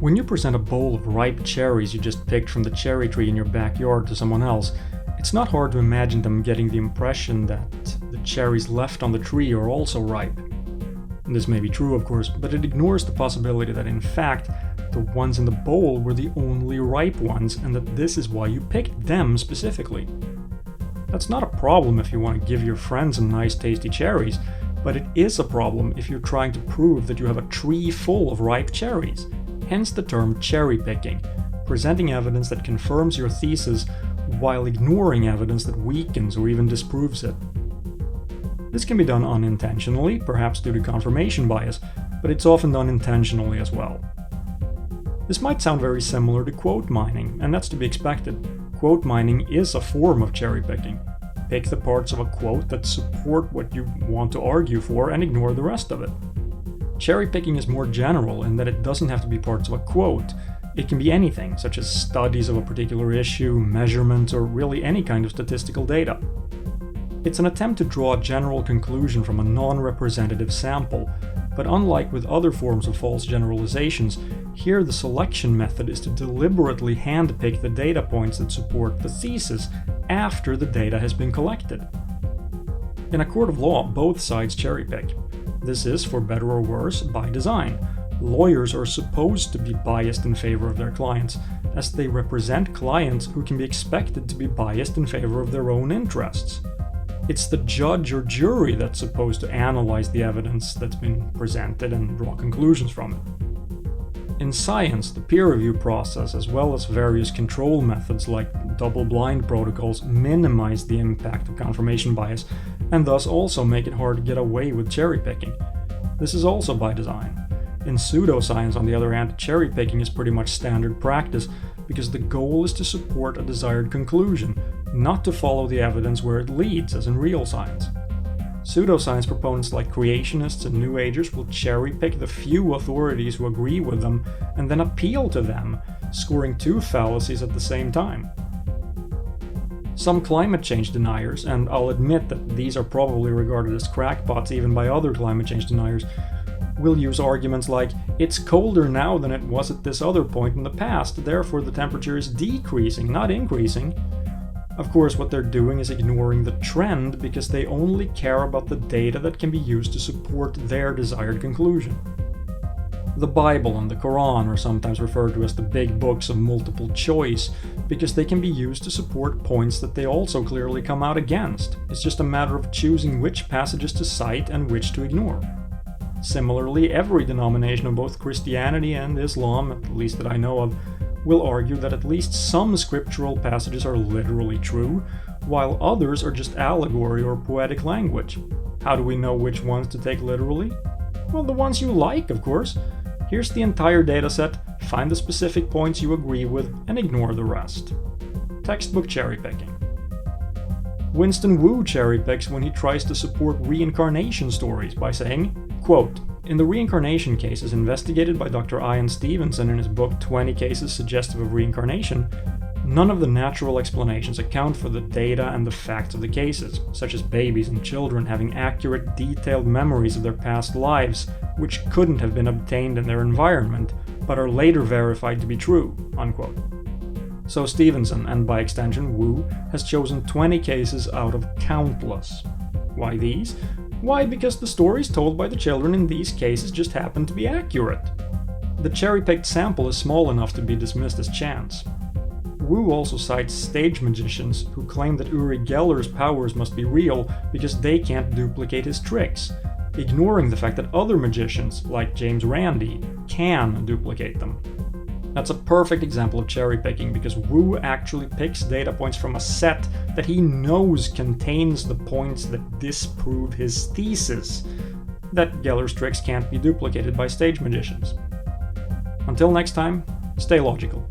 When you present a bowl of ripe cherries you just picked from the cherry tree in your backyard to someone else, it's not hard to imagine them getting the impression that the cherries left on the tree are also ripe. This may be true, of course, but it ignores the possibility that in fact, the ones in the bowl were the only ripe ones and that this is why you picked them specifically. That's not a problem if you want to give your friends some nice tasty cherries, but it is a problem if you're trying to prove that you have a tree full of ripe cherries. Hence the term cherry picking, presenting evidence that confirms your thesis while ignoring evidence that weakens or even disproves it. This can be done unintentionally, perhaps due to confirmation bias, but it's often done intentionally as well. This might sound very similar to quote mining, and that's to be expected. Quote mining is a form of cherry picking. Pick the parts of a quote that support what you want to argue for and ignore the rest of it. Cherry picking is more general in that it doesn't have to be parts of a quote. It can be anything, such as studies of a particular issue, measurements, or really any kind of statistical data. It's an attempt to draw a general conclusion from a non-representative sample, but unlike with other forms of false generalizations, here the selection method is to deliberately handpick the data points that support the thesis after the data has been collected. In a court of law, both sides cherry pick. This is, for better or worse, by design. Lawyers are supposed to be biased in favor of their clients, as they represent clients who can be expected to be biased in favor of their own interests. It's the judge or jury that's supposed to analyze the evidence that's been presented and draw conclusions from it. In science, the peer review process, as well as various control methods like double-blind protocols, minimize the impact of confirmation bias and thus also make it hard to get away with cherry-picking. This is also by design. In pseudoscience, on the other hand, cherry-picking is pretty much standard practice because the goal is to support a desired conclusion, not to follow the evidence where it leads, as in real science. Pseudoscience proponents like creationists and New Agers will cherry-pick the few authorities who agree with them and then appeal to them, scoring two fallacies at the same time. Some climate change deniers, and I'll admit that these are probably regarded as crackpots even by other climate change deniers, will use arguments like, it's colder now than it was at this other point in the past, therefore the temperature is decreasing, not increasing. Of course, what they're doing is ignoring the trend because they only care about the data that can be used to support their desired conclusion. The Bible and the Quran are sometimes referred to as the big books of multiple choice because they can be used to support points that they also clearly come out against. It's just a matter of choosing which passages to cite and which to ignore. Similarly, every denomination of both Christianity and Islam, at least that I know of, will argue that at least some scriptural passages are literally true, while others are just allegory or poetic language. How do we know which ones to take literally? Well, the ones you like, of course. Here's the entire dataset, find the specific points you agree with, and ignore the rest. Textbook cherry picking. Winston Wu cherry picks when he tries to support reincarnation stories by saying, quote, in the reincarnation cases investigated by Dr. Ian Stevenson in his book 20 Cases Suggestive of Reincarnation, none of the natural explanations account for the data and the facts of the cases, such as babies and children having accurate, detailed memories of their past lives, which couldn't have been obtained in their environment, but are later verified to be true, unquote. So Stevenson, and by extension Wu, has chosen 20 cases out of countless. Why these? Why? Because the stories told by the children in these cases just happen to be accurate. The cherry-picked sample is small enough to be dismissed as chance. Wu also cites stage magicians who claim that Uri Geller's powers must be real because they can't duplicate his tricks, ignoring the fact that other magicians, like James Randi, can duplicate them. That's a perfect example of cherry-picking because Wu actually picks data points from a set that he knows contains the points that disprove his thesis, that Geller's tricks can't be duplicated by stage magicians. Until next time, stay logical.